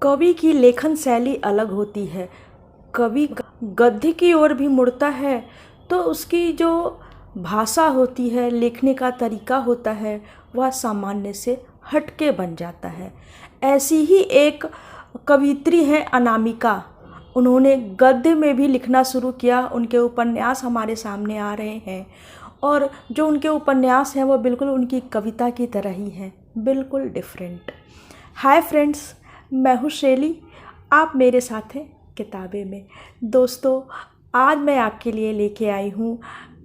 कवि की लेखन शैली अलग होती है। कवि गद्य की ओर भी मुड़ता है तो उसकी जो भाषा होती है, लिखने का तरीका होता है, वह सामान्य से हटके बन जाता है। ऐसी ही एक कवियत्री हैं अनामिका। उन्होंने गद्य में भी लिखना शुरू किया। उनके उपन्यास हमारे सामने आ रहे हैं और जो उनके उपन्यास हैं वो बिल्कुल उनकी कविता की तरह ही हैं, बिल्कुल डिफरेंट। हाय फ्रेंड्स, मैं हूँ शैली, आप मेरे साथ हैं किताबें में। दोस्तों, आज मैं आपके लिए लेके आई हूँ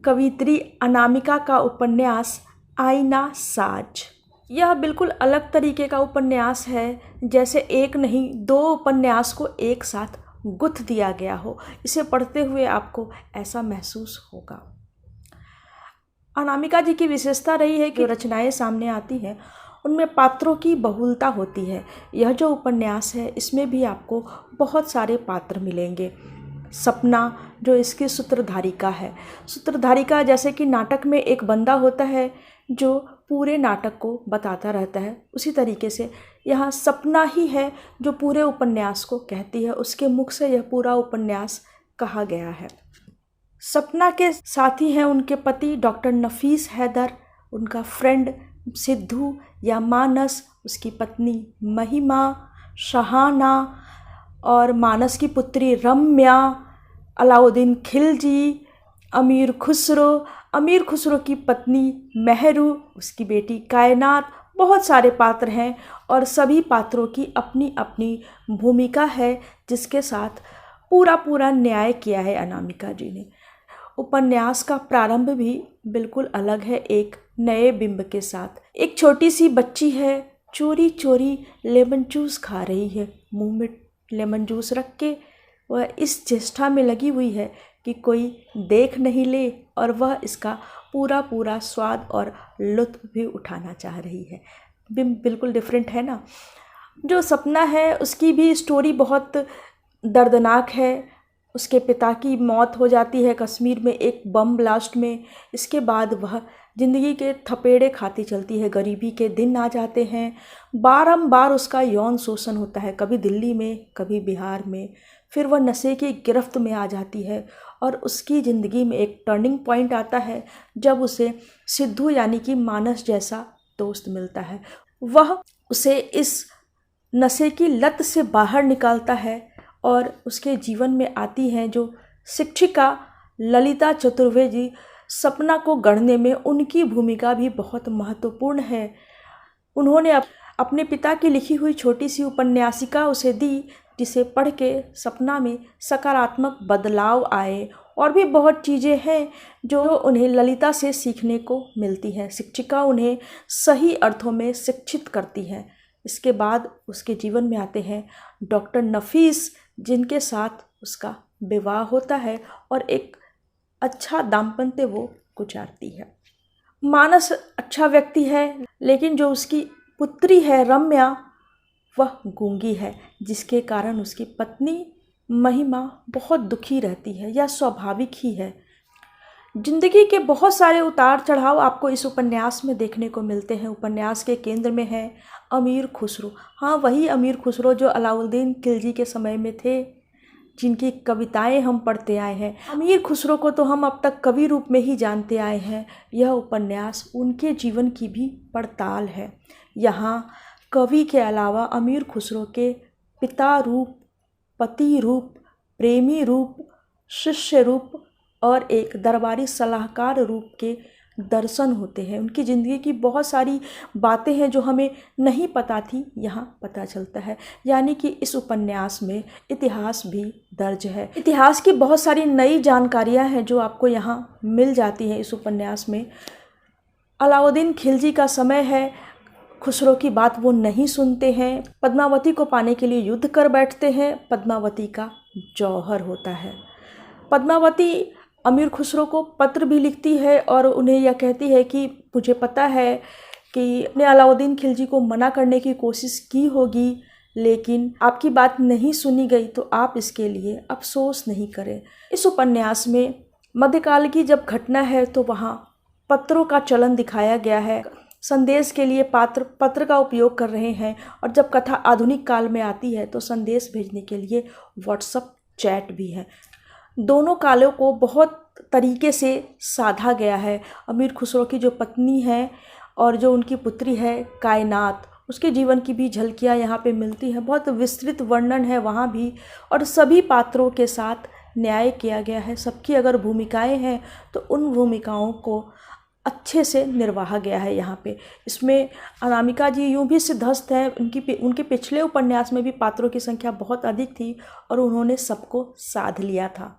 कवियत्री अनामिका का उपन्यास आईना साज। यह बिल्कुल अलग तरीके का उपन्यास है, जैसे एक नहीं दो उपन्यास को एक साथ गुथ दिया गया हो। इसे पढ़ते हुए आपको ऐसा महसूस होगा। अनामिका जी की विशेषता रही है कि रचनाएं सामने आती हैं उनमें पात्रों की बहुलता होती है। यह जो उपन्यास है इसमें भी आपको बहुत सारे पात्र मिलेंगे। सपना जो इसकी सूत्रधारिका है। सूत्रधारिका जैसे कि नाटक में एक बंदा होता है जो पूरे नाटक को बताता रहता है, उसी तरीके से यहाँ सपना ही है जो पूरे उपन्यास को कहती है। उसके मुख से यह पूरा उपन्यास कहा गया है। सपना के साथी हैं उनके पति डॉक्टर नफीस हैदर, उनका फ्रेंड सिद्धू या मानस, उसकी पत्नी महिमा, शहाना और मानस की पुत्री रम्या, अलाउद्दीन खिलजी, अमीर खुसरो की पत्नी मेहरू, उसकी बेटी कायनात। बहुत सारे पात्र हैं और सभी पात्रों की अपनी अपनी भूमिका है जिसके साथ पूरा न्याय किया है अनामिका जी ने। उपन्यास का प्रारंभ भी बिल्कुल अलग है, एक नए बिंब के साथ। एक छोटी सी बच्ची है, चोरी चोरी लेमन जूस खा रही है। मुंह में लेमन जूस रख के वह इस चेष्टा में लगी हुई है कि कोई देख नहीं ले और वह इसका पूरा स्वाद और लुत्फ भी उठाना चाह रही है। बिंब बिल्कुल डिफरेंट है ना। जो सपना है उसकी भी स्टोरी बहुत दर्दनाक है। उसके पिता की मौत हो जाती है कश्मीर में एक बम ब्लास्ट में। इसके बाद वह ज़िंदगी के थपेड़े खाती चलती है। गरीबी के दिन आ जाते हैं। बारंबार उसका यौन शोषण होता है, कभी दिल्ली में कभी बिहार में। फिर वह नशे की गिरफ्त में आ जाती है और उसकी ज़िंदगी में एक टर्निंग पॉइंट आता है जब उसे सिद्धू यानी कि मानस जैसा दोस्त मिलता है। वह उसे इस नशे की लत से बाहर निकालता है और उसके जीवन में आती हैं जो शिक्षिका ललिता चतुर्वेदी। सपना को गढ़ने में उनकी भूमिका भी बहुत महत्वपूर्ण है। उन्होंने अपने पिता की लिखी हुई छोटी सी उपन्यासिका उसे दी, जिसे पढ़ के सपना में सकारात्मक बदलाव आए। और भी बहुत चीज़ें हैं जो उन्हें ललिता से सीखने को मिलती हैं। शिक्षिका उन्हें सही अर्थों में शिक्षित करती हैं। इसके बाद उसके जीवन में आते हैं डॉक्टर नफीस, जिनके साथ उसका विवाह होता है और एक अच्छा दाम्पत्य वो गुजारती है। मानस अच्छा व्यक्ति है, लेकिन जो उसकी पुत्री है रम्या, वह गूंगी है, जिसके कारण उसकी पत्नी महिमा बहुत दुखी रहती है। यह स्वाभाविक ही है। जिंदगी के बहुत सारे उतार चढ़ाव आपको इस उपन्यास में देखने को मिलते हैं। उपन्यास के केंद्र में है अमीर खुसरो। हाँ, वही अमीर खुसरो जो अलाउद्दीन खिलजी के समय में थे, जिनकी कविताएं हम पढ़ते आए हैं। अमीर खुसरो को तो हम अब तक कवि रूप में ही जानते आए हैं। यह उपन्यास उनके जीवन की भी पड़ताल है। यहाँ कवि के अलावा अमीर खुसरो के पिता रूप, पति रूप, प्रेमी रूप, शिष्य रूप और एक दरबारी सलाहकार रूप के दर्शन होते हैं। उनकी ज़िंदगी की बहुत सारी बातें हैं जो हमें नहीं पता थी, यहाँ पता चलता है। यानी कि इस उपन्यास में इतिहास भी दर्ज है। इतिहास की बहुत सारी नई जानकारियाँ हैं जो आपको यहाँ मिल जाती हैं इस उपन्यास में। अलाउद्दीन खिलजी का समय है, खुसरो की बात वो नहीं सुनते हैं। पद्मावती को पाने के लिए युद्ध कर बैठते हैं। पद्मावती का जौहर होता है। पद्मावती अमीर खुसरो को पत्र भी लिखती है और उन्हें यह कहती है कि मुझे पता है कि अपने अलाउद्दीन खिलजी को मना करने की कोशिश की होगी, लेकिन आपकी बात नहीं सुनी गई, तो आप इसके लिए अफसोस नहीं करें। इस उपन्यास में मध्यकाल की जब घटना है तो वहाँ पत्रों का चलन दिखाया गया है। संदेश के लिए पत्र का उपयोग कर रहे हैं, और जब कथा आधुनिक काल में आती है तो संदेश भेजने के लिए व्हाट्सएप चैट भी है। दोनों कालों को बहुत तरीके से साधा गया है। अमीर खुसरो की जो पत्नी है और जो उनकी पुत्री है कायनात, उसके जीवन की भी झलकियाँ यहाँ पे मिलती हैं। बहुत विस्तृत वर्णन है वहाँ भी, और सभी पात्रों के साथ न्याय किया गया है। सबकी अगर भूमिकाएं हैं तो उन भूमिकाओं को अच्छे से निर्वाहा गया है यहाँ पे। इसमें अनामिका जी यूँ भी सिद्धहस्त हैं, उनके पिछले उपन्यास में भी पात्रों की संख्या बहुत अधिक थी और उन्होंने सबको साध लिया था।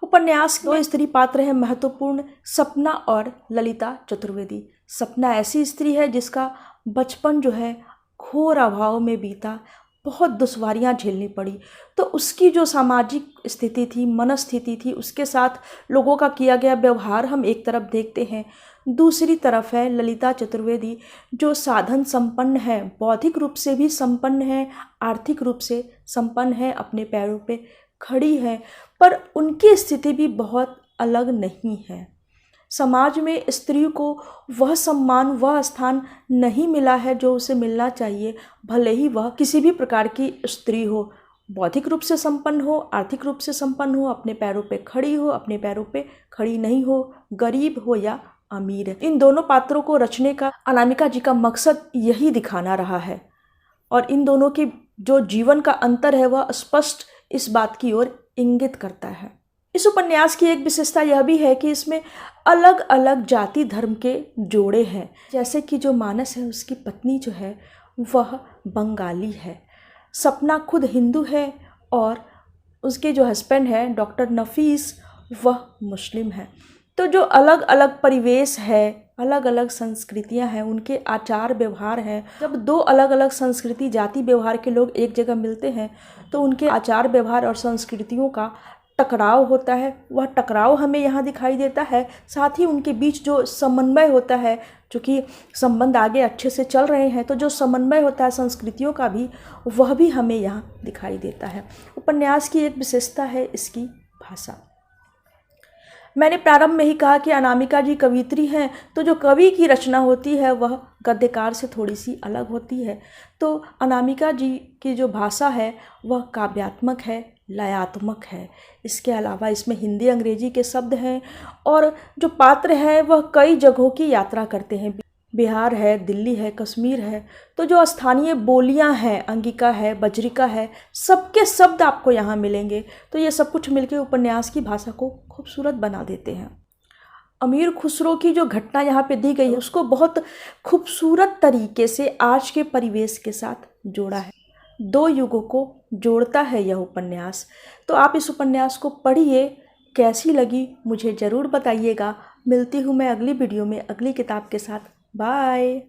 उपन्यास दो स्त्री पात्र हैं महत्वपूर्ण, सपना और ललिता चतुर्वेदी। सपना ऐसी स्त्री है जिसका बचपन जो है घोर अभाव में बीता, बहुत दुश्वारियाँ झेलनी पड़ी, तो उसकी जो सामाजिक स्थिति थी, मनस्थिति थी, उसके साथ लोगों का किया गया व्यवहार हम एक तरफ देखते हैं। दूसरी तरफ है ललिता चतुर्वेदी जो साधन संपन्न है, बौद्धिक रूप से भी संपन्न है, आर्थिक रूप से संपन्न है, अपने पैरों पे खड़ी है, पर उनकी स्थिति भी बहुत अलग नहीं है। समाज में स्त्री को वह सम्मान, वह स्थान नहीं मिला है जो उसे मिलना चाहिए, भले ही वह किसी भी प्रकार की स्त्री हो, बौद्धिक रूप से संपन्न हो, आर्थिक रूप से संपन्न हो, अपने पैरों पे खड़ी हो, अपने पैरों पे खड़ी नहीं हो, गरीब हो या अमीर है। इन दोनों पात्रों को रचने का अनामिका जी का मकसद यही दिखाना रहा है, और इन दोनों के जो जीवन का अंतर है वह स्पष्ट इस बात की ओर इंगित करता है। इस उपन्यास की एक विशेषता यह भी है कि इसमें अलग अलग जाति धर्म के जोड़े हैं। जैसे कि जो मानस है उसकी पत्नी जो है वह बंगाली है, सपना खुद हिंदू है, और उसके जो हस्बैंड है डॉक्टर नफीस वह मुस्लिम है। तो जो अलग अलग परिवेश है, अलग अलग संस्कृतियां हैं, उनके आचार व्यवहार हैं। जब दो अलग अलग संस्कृति जाति व्यवहार के लोग एक जगह मिलते हैं तो उनके आचार व्यवहार और संस्कृतियों का टकराव होता है। वह टकराव हमें यहाँ दिखाई देता है, साथ ही उनके बीच जो समन्वय होता है, चूँकि संबंध आगे अच्छे से चल रहे हैं तो जो समन्वय होता है संस्कृतियों का भी, वह भी हमें यहाँ दिखाई देता है। उपन्यास की एक विशेषता है इसकी भाषा। मैंने प्रारंभ में ही कहा कि अनामिका जी कवियत्री हैं, तो जो कवि की रचना होती है वह गद्यकार से थोड़ी सी अलग होती है। तो अनामिका जी की जो भाषा है वह काव्यात्मक है, लयात्मक है। इसके अलावा इसमें हिंदी अंग्रेजी के शब्द हैं, और जो पात्र हैं वह कई जगहों की यात्रा करते हैं। बिहार है, दिल्ली है, कश्मीर है। तो जो स्थानीय बोलियां हैं, अंगिका है, बज्रिका है, सबके शब्द आपको यहाँ मिलेंगे। तो ये सब कुछ मिलकर उपन्यास की भाषा को खूबसूरत बना देते हैं। अमीर खुसरो की जो घटना यहाँ पे दी गई है उसको बहुत खूबसूरत तरीके से आज के परिवेश के साथ जोड़ा है। दो युगों को जोड़ता है यह उपन्यास। तो आप इस उपन्यास को पढ़िए, कैसी लगी मुझे ज़रूर बताइएगा। मिलती हूँ मैं अगली वीडियो में अगली किताब के साथ। बाय।